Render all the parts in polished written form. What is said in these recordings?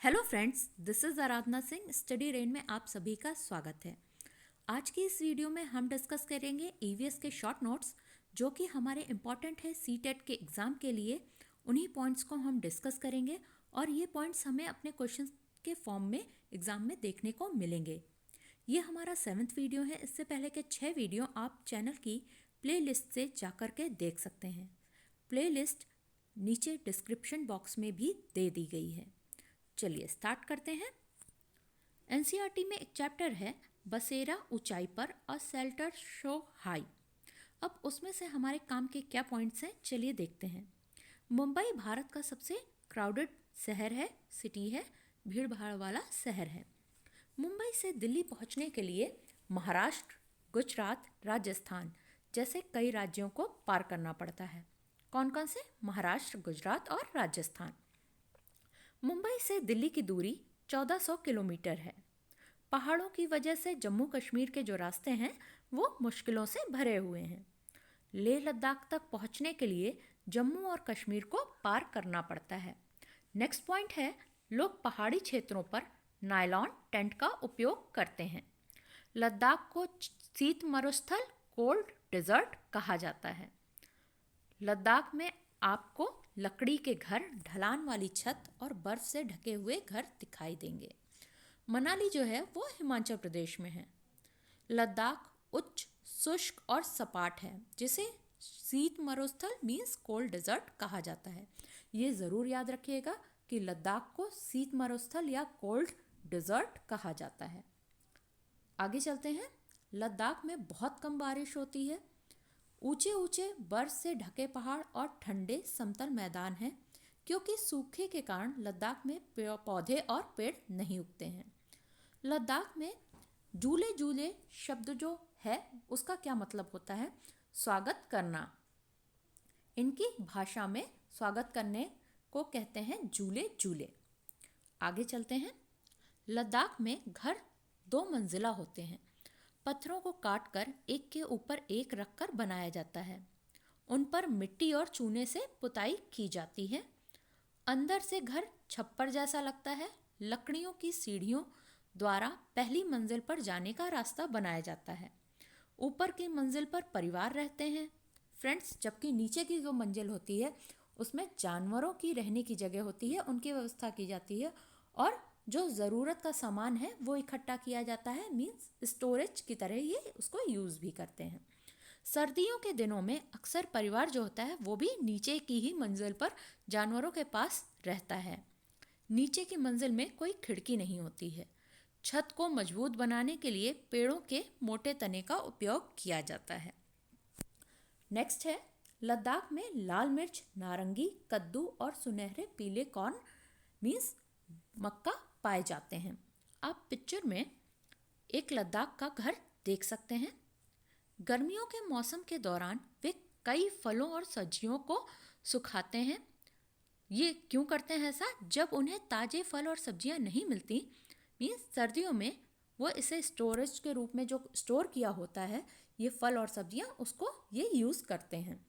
Hello friends, this is Aradhana Singh. Study rain में आप सभी का स्वागत है। आज की इस वीडियो में हम डिस्कस करेंगे ईवीएस के शॉर्ट नोट्स जो कि हमारे इम्पॉर्टेंट है सीटेट के एग्ज़ाम के लिए। उन्हीं पॉइंट्स को हम डिस्कस करेंगे और ये पॉइंट्स हमें अपने क्वेश्चन के फॉर्म में एग्ज़ाम में देखने को मिलेंगे। ये हमारा 7th वीडियो है। इससे पहले के 6 वीडियो आप चैनल की प्लेलिस्ट से जाकर के देख सकते हैं। प्लेलिस्ट नीचे डिस्क्रिप्शन बॉक्स में भी दे दी गई है। चलिए स्टार्ट करते हैं। एनसीईआरटी में एक चैप्टर है बसेरा ऊंचाई पर अ शेल्टर सो हाई। अब उसमें से हमारे काम के क्या पॉइंट्स हैं, चलिए देखते हैं। मुंबई भारत का सबसे क्राउडेड शहर है, सिटी है, भीड़ भाड़ वाला शहर है। मुंबई से दिल्ली पहुंचने के लिए महाराष्ट्र, गुजरात, राजस्थान जैसे कई राज्यों को पार करना पड़ता है। कौन कौन से? महाराष्ट्र, गुजरात और राजस्थान। मुंबई से दिल्ली की दूरी 1400 किलोमीटर है। पहाड़ों की वजह से जम्मू कश्मीर के जो रास्ते हैं वो मुश्किलों से भरे हुए हैं। लेह लद्दाख तक पहुंचने के लिए जम्मू और कश्मीर को पार करना पड़ता है। नेक्स्ट पॉइंट है, लोग पहाड़ी क्षेत्रों पर नायलॉन टेंट का उपयोग करते हैं। लद्दाख को शीत मरुस्थल, कोल्ड डेजर्ट कहा जाता है। लद्दाख में आपको लकड़ी के घर, ढलान वाली छत और बर्फ से ढके हुए घर दिखाई देंगे। मनाली जो है वो हिमाचल प्रदेश में है। लद्दाख उच्च, शुष्क और सपाट है, जिसे शीत मरुस्थल मीन्स कोल्ड डेजर्ट कहा जाता है। ये ज़रूर याद रखिएगा कि लद्दाख को शीत मरुस्थल या कोल्ड डेजर्ट कहा जाता है। आगे चलते हैं। लद्दाख में बहुत कम बारिश होती है। ऊंचे ऊंचे बर्फ से ढके पहाड़ और ठंडे समतल मैदान हैं, क्योंकि सूखे के कारण लद्दाख में पौधे और पेड़ नहीं उगते हैं। लद्दाख में झूले झूले शब्द जो है उसका क्या मतलब होता है? स्वागत करना। इनकी भाषा में स्वागत करने को कहते हैं झूले झूले। आगे चलते हैं। लद्दाख में घर 2 मंजिला होते हैं। पत्थरों को काटकर एक के ऊपर एक रखकर बनाया जाता है। उन पर मिट्टी और चूने से पुताई की जाती है। अंदर से घर छप्पर जैसा लगता है। लकड़ियों की सीढ़ियों द्वारा पहली मंजिल पर जाने का रास्ता बनाया जाता है। ऊपर की मंजिल पर परिवार रहते हैं फ्रेंड्स, जबकि नीचे की जो मंजिल होती है उसमें जानवरों की रहने की जगह होती है, उनकी व्यवस्था की जाती है और जो ज़रूरत का सामान है वो इकट्ठा किया जाता है, मीन्स स्टोरेज की तरह ये उसको यूज़ भी करते हैं। सर्दियों के दिनों में अक्सर परिवार जो होता है वो भी नीचे की ही मंजिल पर जानवरों के पास रहता है। नीचे की मंजिल में कोई खिड़की नहीं होती है। छत को मजबूत बनाने के लिए पेड़ों के मोटे तने का उपयोग किया जाता है। नेक्स्ट है, लद्दाख में लाल मिर्च, नारंगी, कद्दू और सुनहरे पीले कॉर्न मीन्स मक्का पाए जाते हैं। आप पिक्चर में एक लद्दाख का घर देख सकते हैं। गर्मियों के मौसम के दौरान वे कई फलों और सब्जियों को सुखाते हैं। ये क्यों करते हैं ऐसा? जब उन्हें ताज़े फल और सब्जियां नहीं मिलती, मीन्स सर्दियों में वो इसे स्टोरेज के रूप में जो स्टोर किया होता है ये फल और सब्जियां, उसको ये यूज़ करते हैं।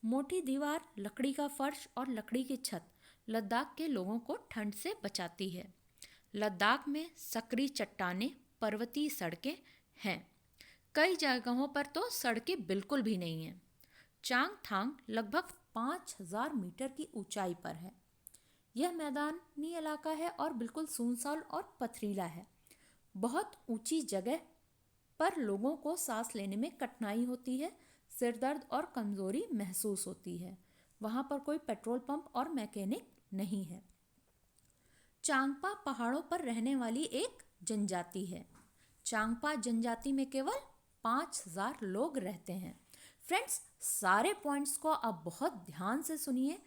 मोटी दीवार, लकड़ी का फर्श और लकड़ी की छत लद्दाख के लोगों को ठंड से बचाती है। लद्दाख में सकरी चट्टानें, पर्वतीय सड़कें हैं। कई जगहों पर तो सड़कें बिल्कुल भी नहीं हैं। चांगथांग लगभग 5000 मीटर की ऊंचाई पर है। यह मैदानी इलाका है और बिल्कुल सुनसान और पथरीला है। बहुत ऊंची जगह पर लोगों को सांस लेने में कठिनाई होती है, सिर दर्द और कमजोरी महसूस होती है। वहाँ पर कोई पेट्रोल पंप और मैकेनिक नहीं है। चांगपा पहाड़ों पर रहने वाली एक जनजाति है। चांगपा जनजाति में केवल 5000 लोग रहते हैं। फ्रेंड्स, सारे पॉइंट्स को आप बहुत ध्यान से सुनिए,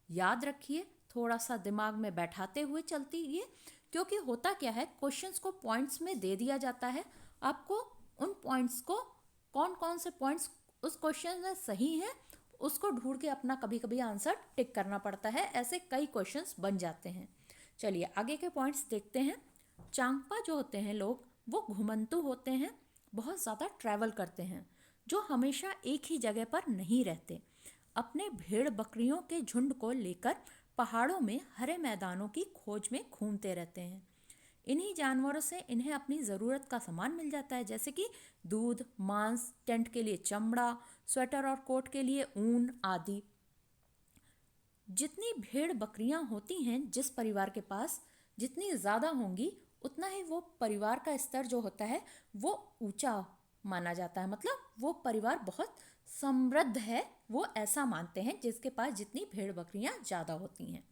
याद रखिए, थोड़ा सा दिमाग में बैठाते हुए चलती, क्योंकि होता क्या है, क्वेश्चंस को पॉइंट्स में दे दिया जाता है। आपको उन पॉइंट्स को, कौन कौन से पॉइंट्स उस क्वेश्चन में सही हैं, उसको ढूंढ के अपना कभी कभी आंसर टिक करना पड़ता है। ऐसे कई क्वेश्चंस बन जाते हैं। चलिए आगे के पॉइंट्स देखते हैं। चांगपा जो होते हैं लोग, वो घुमंतु होते हैं, बहुत ज़्यादा ट्रैवल करते हैं, जो हमेशा एक ही जगह पर नहीं रहते। अपने भेड़ बकरियों के झुंड को लेकर पहाड़ों में हरे मैदानों की खोज में घूमते रहते हैं। इन्हीं जानवरों से इन्हें अपनी ज़रूरत का सामान मिल जाता है, जैसे कि दूध, मांस, टेंट के लिए चमड़ा, स्वेटर और कोट के लिए ऊन आदि। जितनी भेड़ बकरियां होती हैं जिस परिवार के पास, जितनी ज़्यादा होंगी उतना ही वो परिवार का स्तर जो होता है वो ऊंचा माना जाता है। मतलब वो परिवार बहुत समृद्ध है, वो ऐसा मानते हैं जिसके पास जितनी भेड़ बकरियां ज़्यादा होती हैं।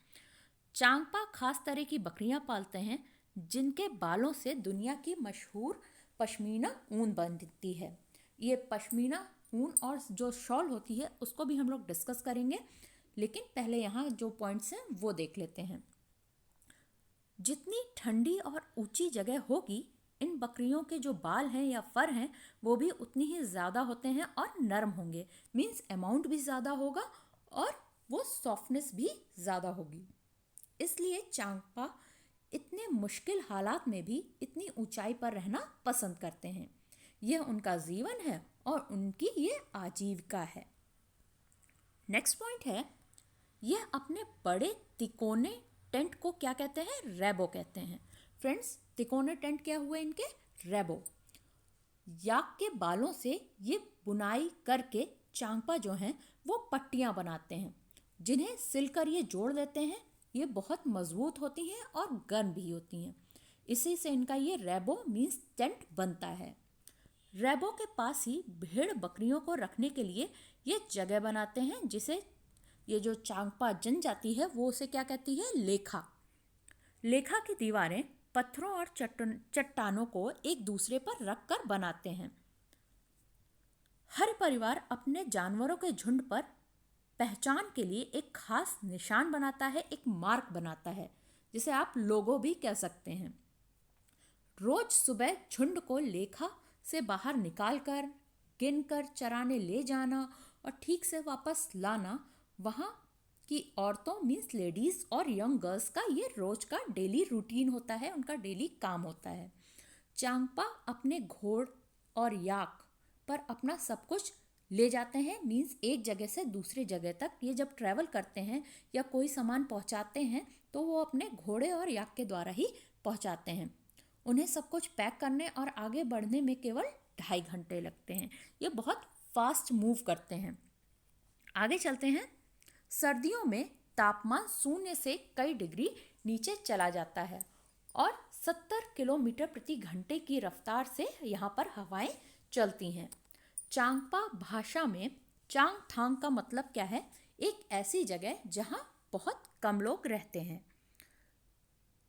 चांगपा खास तरह की बकरियां पालते हैं जिनके बालों से दुनिया की मशहूर पश्मीना ऊन बनती है। ये पश्मीना ऊन और जो शॉल होती है उसको भी हम लोग डिस्कस करेंगे, लेकिन पहले यहाँ जो पॉइंट्स हैं वो देख लेते हैं। जितनी ठंडी और ऊंची जगह होगी, इन बकरियों के जो बाल हैं या फर हैं वो भी उतनी ही ज़्यादा होते हैं और नरम होंगे। मीन्स अमाउंट भी ज़्यादा होगा और वो सॉफ्टनेस भी ज़्यादा होगी। इसलिए चांगपा इतने मुश्किल हालात में भी इतनी ऊंचाई पर रहना पसंद करते हैं। यह उनका जीवन है और उनकी ये आजीविका है। नेक्स्ट पॉइंट है, यह अपने बड़े तिकोने टेंट को क्या कहते हैं? रैबो कहते हैं। फ्रेंड्स, तिकोने टेंट क्या हुए इनके? रैबो। याक के बालों से ये बुनाई करके चांगपा जो हैं वो पट्टियाँ बनाते हैं, जिन्हें सिलकर ये जोड़ देते हैं। ये बहुत मजबूत होती हैं और गर्म भी होती हैं। इसी से इनका ये रैबो मीन्स टेंट बनता है। रैबो के पास ही भेड़ बकरियों को रखने के लिए ये जगह बनाते हैं, जिसे ये जो चांगपा जनजाति है वो उसे क्या कहती है? लेखा। लेखा की दीवारें पत्थरों और चट्टानों को एक दूसरे पर रखकर बनाते हैं। हर परिवार अपने जानवरों के झुंड पर पहचान के लिए एक खास निशान बनाता है, एक मार्क बनाता है, जिसे आप लोगो भी कह सकते हैं। रोज सुबह झुंड को लेखा से बाहर निकालकर गिनकर चराने ले जाना और ठीक से वापस लाना वहाँ की औरतों मीन्स लेडीज और यंग गर्ल्स का ये रोज का डेली रूटीन होता है, उनका डेली काम होता है। चांगपा अपने घोड़ और याक पर अपना सब कुछ ले जाते हैं। मीन्स एक जगह से दूसरी जगह तक ये जब ट्रैवल करते हैं या कोई सामान पहुंचाते हैं तो वो अपने घोड़े और याक के द्वारा ही पहुंचाते हैं। उन्हें सब कुछ पैक करने और आगे बढ़ने में केवल 2.5 घंटे लगते हैं। ये बहुत फास्ट मूव करते हैं। आगे चलते हैं। सर्दियों में तापमान 0 से कई डिग्री नीचे चला जाता है और 70 किलोमीटर प्रति घंटे की रफ्तार से यहाँ पर हवाएं चलती हैं। चांगपा भाषा में चांगथांग का मतलब क्या है? एक ऐसी जगह जहाँ बहुत कम लोग रहते हैं।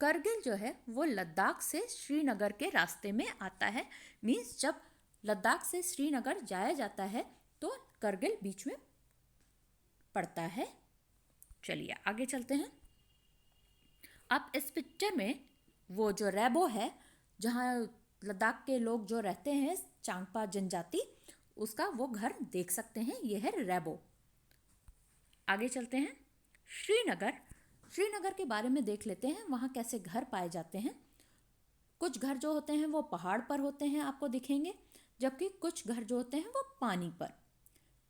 करगिल जो है वो लद्दाख से श्रीनगर के रास्ते में आता है। मीन्स जब लद्दाख से श्रीनगर जाया जाता है तो करगिल बीच में पड़ता है। चलिए आगे चलते हैं। अब इस पिक्चर में वो जो रैबो है, जहाँ लद्दाख के लोग जो रहते हैं चांगपा जनजाति, उसका वो घर देख सकते हैं। ये है रैबो। आगे चलते हैं। श्रीनगर के बारे में देख लेते हैं, वहाँ कैसे घर पाए जाते हैं। कुछ घर जो होते हैं वो पहाड़ पर होते हैं, आपको दिखेंगे, जबकि कुछ घर जो होते हैं वो पानी पर।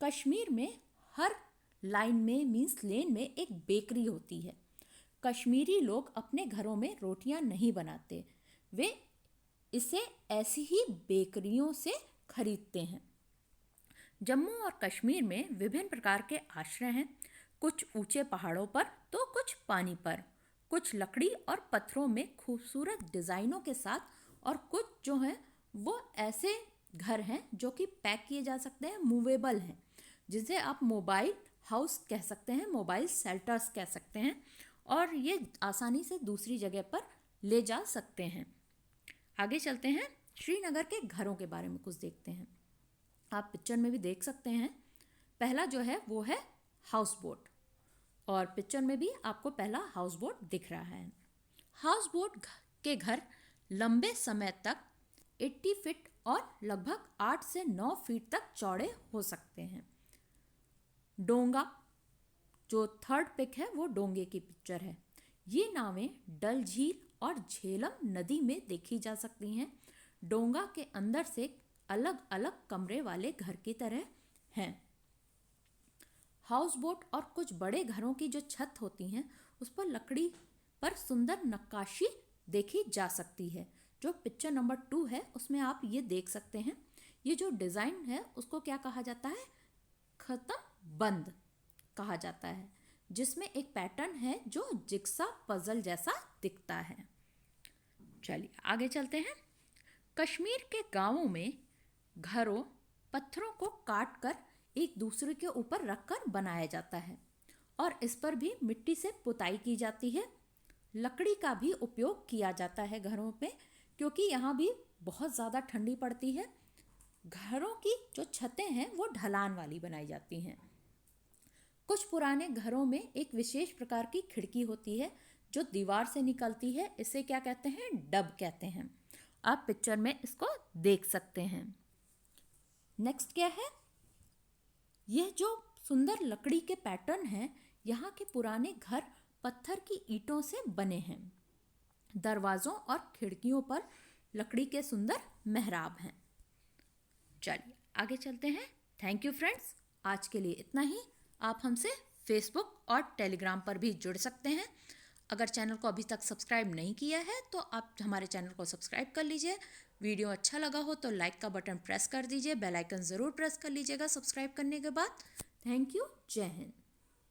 कश्मीर में हर लाइन में मीन्स लेन में एक बेकरी होती है। कश्मीरी लोग अपने घरों में रोटियां नहीं बनाते, वे इसे ऐसी ही बेकरियों से खरीदते हैं। जम्मू और कश्मीर में विभिन्न प्रकार के आश्रय हैं, कुछ ऊंचे पहाड़ों पर तो कुछ पानी पर, कुछ लकड़ी और पत्थरों में खूबसूरत डिज़ाइनों के साथ, और कुछ जो हैं वो ऐसे घर हैं जो कि पैक किए जा सकते हैं, मूवेबल हैं, जिसे आप मोबाइल हाउस कह सकते हैं, मोबाइल शेल्टर्स कह सकते हैं, और ये आसानी से दूसरी जगह पर ले जा सकते हैं। आगे चलते हैं। श्रीनगर के घरों के बारे में कुछ देखते हैं। आप पिक्चर में भी देख सकते हैं। पहला जो है वो है हाउस बोट, और पिक्चर में भी आपको पहला हाउस बोट दिख रहा है। हाउस बोट के घर लंबे समय तक 80 फीट और लगभग 8 से 9 फीट तक चौड़े हो सकते हैं। डोंगा, जो थर्ड पिक है वो डोंगे की पिक्चर है। ये नावें डल झील और झेलम नदी में देखी जा सकती हैं। डोंगा के अंदर से अलग अलग कमरे वाले घर की तरह हैं। हाउस बोट और कुछ बड़े घरों की जो छत होती हैं उस पर लकड़ी पर सुंदर नक्काशी देखी जा सकती है। जो पिक्चर नंबर 2 है उसमें आप ये देख सकते हैं। ये जो डिज़ाइन है उसको क्या कहा जाता है? खत्म बंद कहा जाता है, जिसमें एक पैटर्न है जो जिग्सा पजल जैसा दिखता है। चलिए आगे चलते हैं। कश्मीर के गांवों में घरों पत्थरों को काट कर एक दूसरे के ऊपर रखकर बनाया जाता है और इस पर भी मिट्टी से पुताई की जाती है। लकड़ी का भी उपयोग किया जाता है घरों पे, क्योंकि यहाँ भी बहुत ज़्यादा ठंडी पड़ती है। घरों की जो छतें हैं वो ढलान वाली बनाई जाती हैं। कुछ पुराने घरों में एक विशेष प्रकार की खिड़की होती है जो दीवार से निकलती है। इसे क्या कहते हैं? डब कहते हैं। आप पिक्चर में इसको देख सकते हैं। नेक्स्ट क्या है? यह जो सुंदर लकड़ी के पैटर्न हैं, यहाँ के पुराने घर पत्थर की ईंटों से बने हैं। दरवाज़ों और खिड़कियों पर लकड़ी के सुंदर मेहराब हैं। चलिए आगे चलते हैं। थैंक यू फ्रेंड्स, आज के लिए इतना ही। आप हमसे फेसबुक और टेलीग्राम पर भी जुड़ सकते हैं। अगर चैनल को अभी तक सब्सक्राइब नहीं किया है तो आप हमारे चैनल को सब्सक्राइब कर लीजिए। वीडियो अच्छा लगा हो तो लाइक का बटन प्रेस कर दीजिए। बेल आइकन ज़रूर प्रेस कर लीजिएगा सब्सक्राइब करने के बाद। Thank you. जय हिंद।